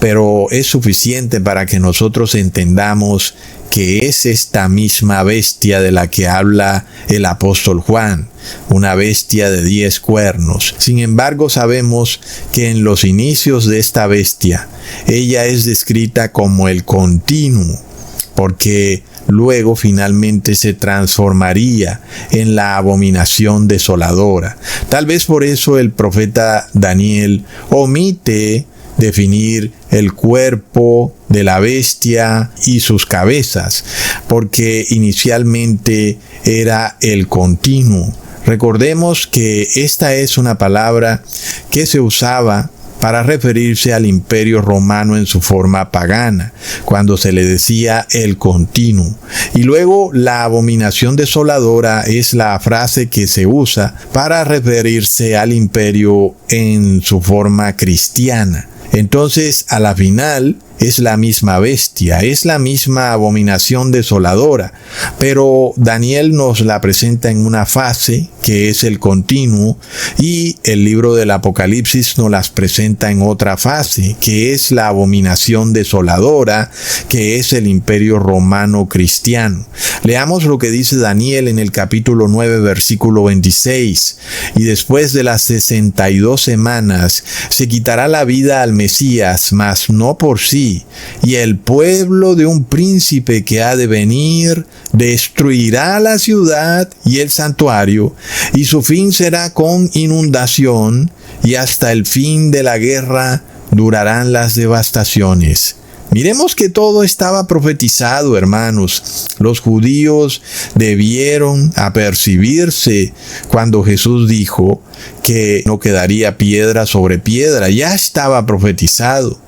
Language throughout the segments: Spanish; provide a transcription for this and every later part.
pero es suficiente para que nosotros entendamos que es esta misma bestia de la que habla el apóstol Juan, una bestia de 10 cuernos. Sin embargo, sabemos que en los inicios de esta bestia, ella es descrita como el continuo, porque luego finalmente se transformaría en la abominación desoladora. Tal vez por eso el profeta Daniel omite definir el cuerpo de la bestia y sus cabezas, porque inicialmente era el continuo. Recordemos que esta es una palabra que se usaba para referirse al imperio romano en su forma pagana, cuando se le decía el continuo. Y luego la abominación desoladora es la frase que se usa para referirse al imperio en su forma cristiana. Entonces, a la final, es la misma bestia, es la misma abominación desoladora, pero Daniel nos la presenta en una fase que es el continuo, y el libro del Apocalipsis nos las presenta en otra fase, que es la abominación desoladora, que es el imperio romano cristiano. Leamos lo que dice Daniel en el capítulo 9, versículo 26. Y después de las 62 semanas se quitará la vida al Mesías, mas no por sí, y el pueblo de un príncipe que ha de venir destruirá la ciudad y el santuario, y su fin será con inundación, y hasta el fin de la guerra durarán las devastaciones. Miremos que todo estaba profetizado, hermanos. Los judíos debieron apercibirse cuando Jesús dijo que no quedaría piedra sobre piedra. Ya estaba profetizado.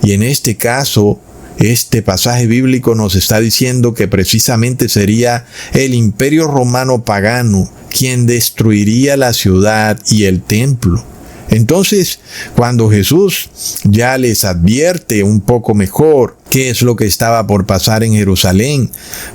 Y en este caso, este pasaje bíblico nos está diciendo que precisamente sería el imperio romano pagano quien destruiría la ciudad y el templo. Entonces, cuando Jesús ya les advierte un poco mejor qué es lo que estaba por pasar en Jerusalén,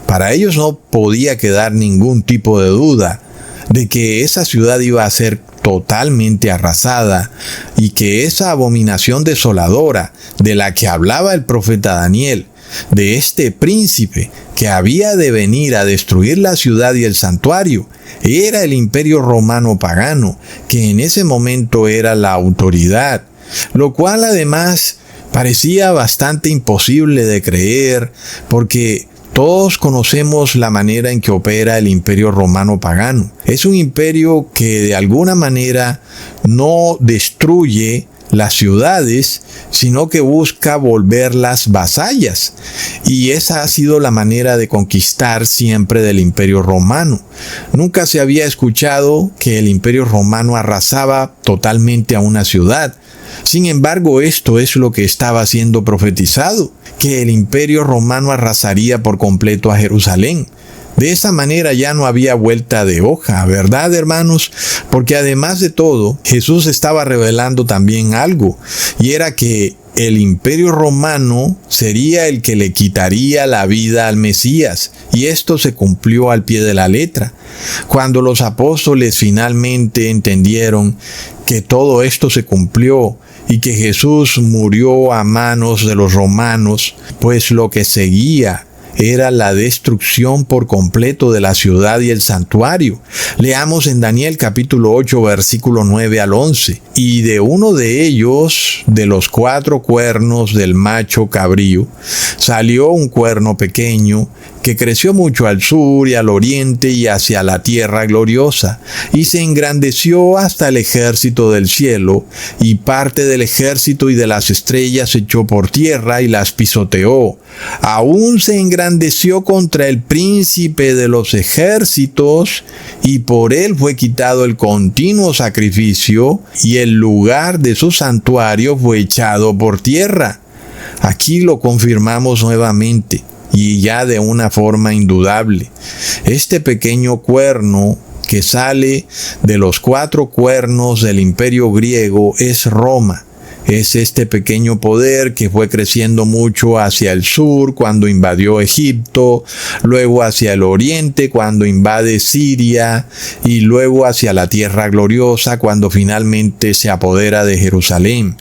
para ellos no podía quedar ningún tipo de duda de que esa ciudad iba a ser totalmente arrasada y que esa abominación desoladora de la que hablaba el profeta Daniel, de este príncipe que había de venir a destruir la ciudad y el santuario, era el imperio romano pagano, que en ese momento era la autoridad, lo cual además parecía bastante imposible de creer, porque todos conocemos la manera en que opera el imperio romano pagano. Es un imperio que de alguna manera no destruye las ciudades, sino que busca volverlas vasallas. Y esa ha sido la manera de conquistar siempre del imperio romano. Nunca se había escuchado que el imperio romano arrasaba totalmente a una ciudad. Sin embargo, esto es lo que estaba siendo profetizado, que el imperio romano arrasaría por completo a Jerusalén. De esa manera ya no había vuelta de hoja, ¿verdad, hermanos? Porque además de todo, Jesús estaba revelando también algo, y era que el imperio romano sería el que le quitaría la vida al Mesías, y esto se cumplió al pie de la letra. Cuando los apóstoles finalmente entendieron que todo esto se cumplió y que Jesús murió a manos de los romanos, pues lo que seguía era la destrucción por completo de la ciudad y el santuario. Leamos en Daniel capítulo 8, versículo 9 al 11. Y de uno de ellos, de los 4 cuernos del macho cabrío, salió un cuerno pequeño, que creció mucho al sur y al oriente y hacia la tierra gloriosa, y se engrandeció hasta el ejército del cielo, y parte del ejército y de las estrellas echó por tierra y las pisoteó. Aún se engrandeció contra el príncipe de los ejércitos, y por él fue quitado el continuo sacrificio, y el lugar de su santuario fue echado por tierra. Aquí lo confirmamos nuevamente, y ya de una forma indudable. Este pequeño cuerno que sale de los 4 cuernos del imperio griego es Roma. Es este pequeño poder que fue creciendo mucho hacia el sur cuando invadió Egipto, luego hacia el oriente cuando invade Siria y luego hacia la tierra gloriosa cuando finalmente se apodera de Jerusalén.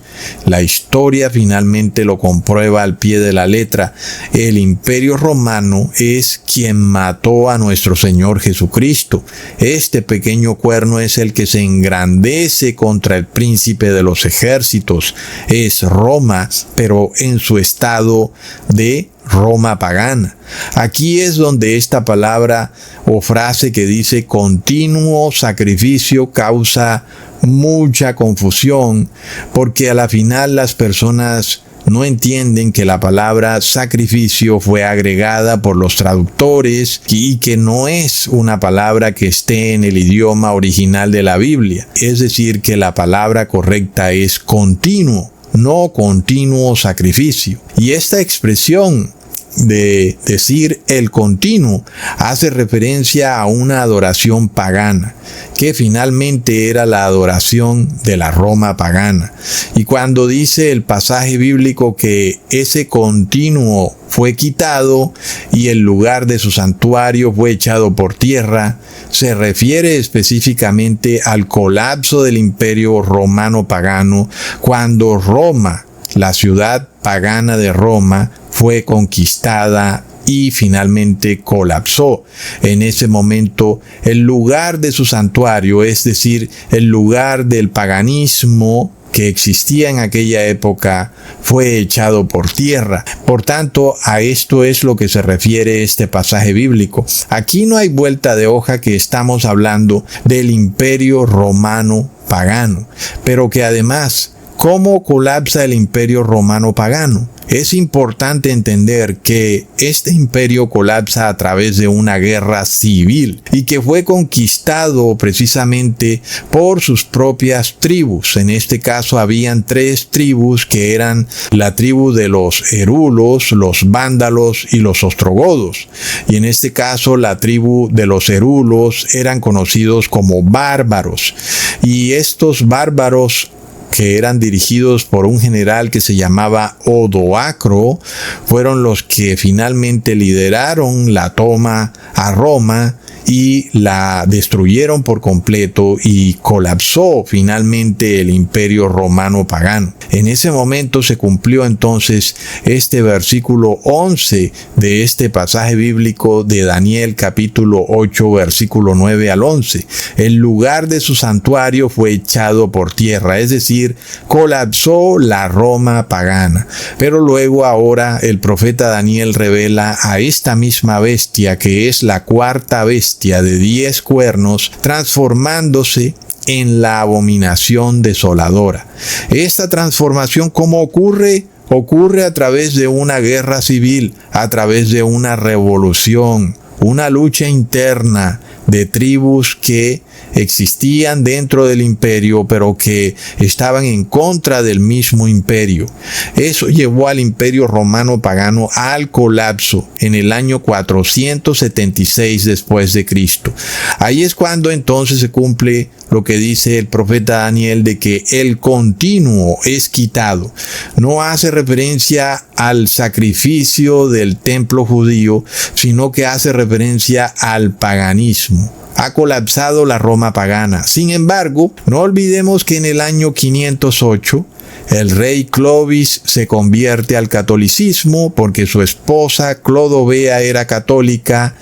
La historia finalmente lo comprueba al pie de la letra. El Imperio Romano es quien mató a nuestro Señor Jesucristo. Este pequeño cuerno es el que se engrandece contra el príncipe de los ejércitos. Es Roma, pero en su estado de Roma pagana. Aquí es donde esta palabra o frase que dice continuo sacrificio causa mucha confusión, porque a la final las personas no entienden que la palabra sacrificio fue agregada por los traductores y que no es una palabra que esté en el idioma original de la Biblia. Es decir, que la palabra correcta es continuo, no continuo sacrificio. Y esta expresión de decir el continuo hace referencia a una adoración pagana, que finalmente era la adoración de la Roma pagana. Y cuando dice el pasaje bíblico que ese continuo fue quitado y el lugar de su santuario fue echado por tierra, se refiere específicamente al colapso del Imperio Romano pagano, cuando Roma, la ciudad pagana de Roma, fue conquistada y finalmente colapsó. En ese momento, el lugar de su santuario, es decir, el lugar del paganismo que existía en aquella época, fue echado por tierra. Por tanto, a esto es lo que se refiere este pasaje bíblico. Aquí no hay vuelta de hoja que estamos hablando del Imperio Romano pagano, pero que además, ¿cómo colapsa el Imperio Romano pagano? Es importante entender que este imperio colapsa a través de una guerra civil y que fue conquistado precisamente por sus propias tribus. En este caso habían 3 tribus que eran la tribu de los erulos, los vándalos y los ostrogodos. Y en este caso la tribu de los erulos eran conocidos como bárbaros. Y estos bárbaros, que eran dirigidos por un general que se llamaba Odoacro, fueron los que finalmente lideraron la toma a Roma y la destruyeron por completo y colapsó finalmente el Imperio Romano pagano. En ese momento se cumplió entonces este versículo 11 de este pasaje bíblico de Daniel capítulo 8 versículo 9 al 11. El lugar de su santuario fue echado por tierra, es decir, colapsó la Roma pagana. Pero luego ahora el profeta Daniel revela a esta misma bestia, que es la cuarta bestia de 10 cuernos, transformándose en la abominación desoladora. Esta transformación, ¿cómo ocurre? Ocurre a través de una guerra civil, a través de una revolución, una lucha interna de tribus que existían dentro del imperio, pero que estaban en contra del mismo imperio. Eso llevó al Imperio Romano pagano al colapso en el año 476 después de Cristo. Ahí es cuando entonces se cumple lo que dice el profeta Daniel de que el continuo es quitado. No hace referencia al sacrificio del templo judío, sino que hace referencia al paganismo. Ha colapsado la Roma pagana. Sin embargo, no olvidemos que en el año 508 el rey Clovis se convierte al catolicismo porque su esposa Clodovea era católica,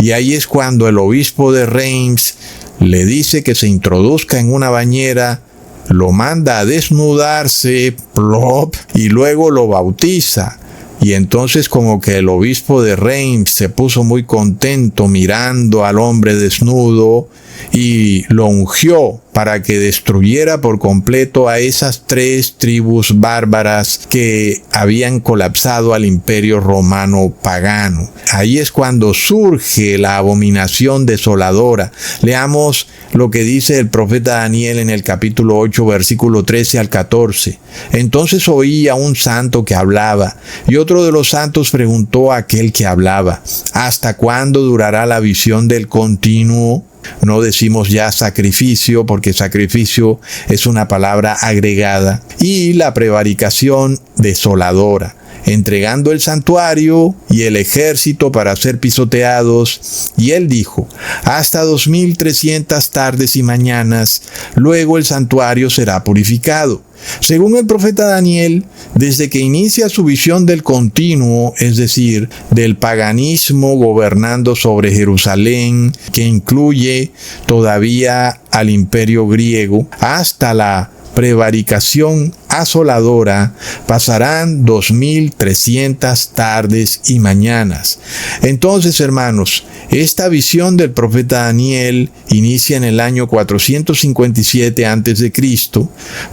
y ahí es cuando el obispo de Reims le dice que se introduzca en una bañera, lo manda a desnudarse, plop, y luego lo bautiza. Y entonces como que el obispo de Reims se puso muy contento mirando al hombre desnudo y lo ungió para que destruyera por completo a esas 3 tribus bárbaras que habían colapsado al Imperio Romano pagano. Ahí es cuando surge la abominación desoladora. Leamos lo que dice el profeta Daniel en el capítulo 8, versículo 13 al 14. Entonces oí a un santo que hablaba, y otro de los santos preguntó a aquel que hablaba: ¿hasta cuándo durará la visión del continuo? No decimos ya sacrificio, porque sacrificio es una palabra agregada. Y la prevaricación desoladora, entregando el santuario y el ejército para ser pisoteados. Y él dijo: hasta 2300 tardes y mañanas, luego el santuario será purificado. Según el profeta Daniel, desde que inicia su visión del continuo, es decir, del paganismo gobernando sobre Jerusalén, que incluye todavía al imperio griego, hasta la prevaricación asoladora, pasarán 2300 tardes y mañanas. Entonces, hermanos, esta visión del profeta Daniel inicia en el año 457 a.C.,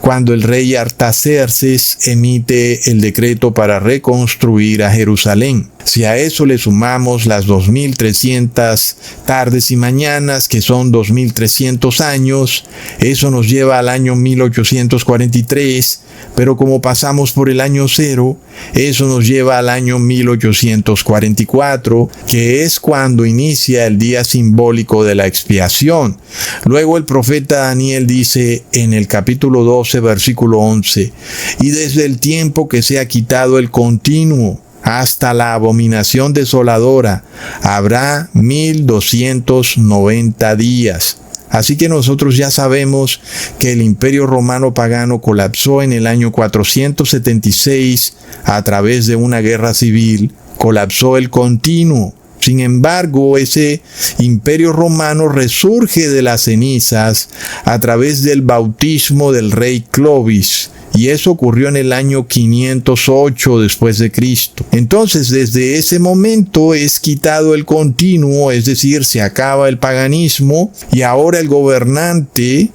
cuando el rey Artaxerxes emite el decreto para reconstruir a Jerusalén. Si a eso le sumamos las 2300 tardes y mañanas, que son 2300 años, eso nos lleva al año 1843, pero como pasamos por el año 0, eso nos lleva al año 1844, que es cuando inicia el día simbólico de la expiación. Luego el profeta Daniel dice en el capítulo 12, versículo 11, y desde el tiempo que se ha quitado el continuo hasta la abominación desoladora, habrá 1290 días. Así que nosotros ya sabemos que el Imperio Romano pagano colapsó en el año 476 a través de una guerra civil, colapsó el continuo. Sin embargo, ese Imperio Romano resurge de las cenizas a través del bautismo del rey Clovis. Y eso ocurrió en el año 508 después de Cristo. Entonces, desde ese momento es quitado el continuo, es decir, se acaba el paganismo, y ahora el gobernante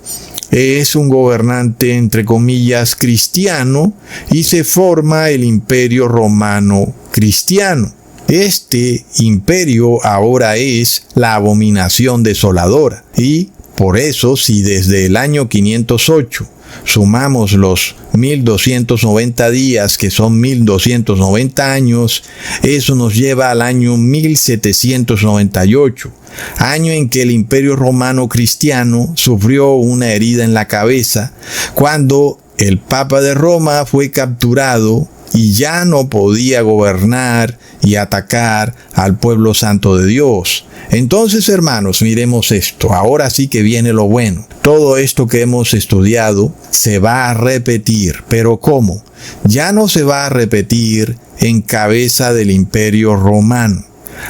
es un gobernante, entre comillas, cristiano, y se forma el Imperio Romano Cristiano. Este imperio ahora es la abominación desoladora, y por eso, si desde el año 508 sumamos los 1290 días, que son 1290 años, eso nos lleva al año 1798, año en que el Imperio Romano Cristiano sufrió una herida en la cabeza, cuando el Papa de Roma fue capturado y ya no podía gobernar y atacar al pueblo santo de Dios. Entonces, hermanos, miremos esto. Ahora sí que viene lo bueno. Todo esto que hemos estudiado se va a repetir. ¿Pero cómo? Ya no se va a repetir en cabeza del Imperio Romano.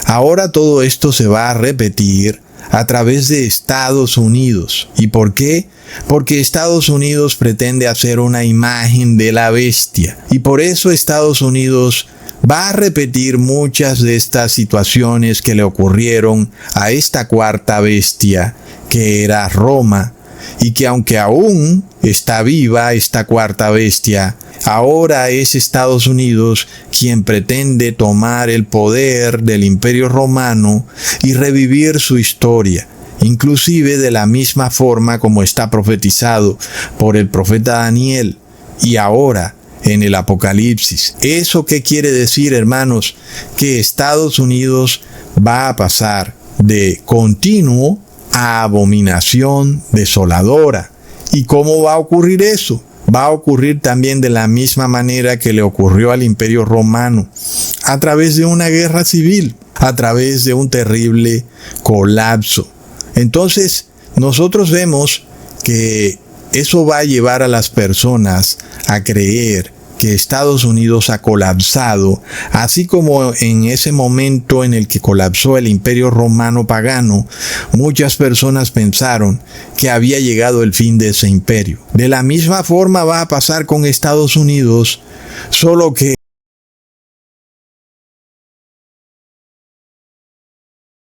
Ahora todo esto se va a repetir a través de Estados Unidos. ¿Y por qué? Porque Estados Unidos pretende hacer una imagen de la bestia. Y por eso Estados Unidos va a repetir muchas de estas situaciones que le ocurrieron a esta cuarta bestia, que era Roma, y que aunque aún está viva esta cuarta bestia, ahora es Estados Unidos quien pretende tomar el poder del Imperio Romano y revivir su historia, inclusive de la misma forma como está profetizado por el profeta Daniel y ahora en el Apocalipsis. ¿Eso qué quiere decir, hermanos? Que Estados Unidos va a pasar de continuo a abominación desoladora. ¿Y cómo va a ocurrir eso? Va a ocurrir también de la misma manera que le ocurrió al Imperio Romano, a través de una guerra civil, a través de un terrible colapso. Entonces, nosotros vemos que eso va a llevar a las personas a creer que Estados Unidos ha colapsado, así como en ese momento en el que colapsó el Imperio Romano pagano, muchas personas pensaron que había llegado el fin de ese imperio. De la misma forma va a pasar con Estados Unidos, solo que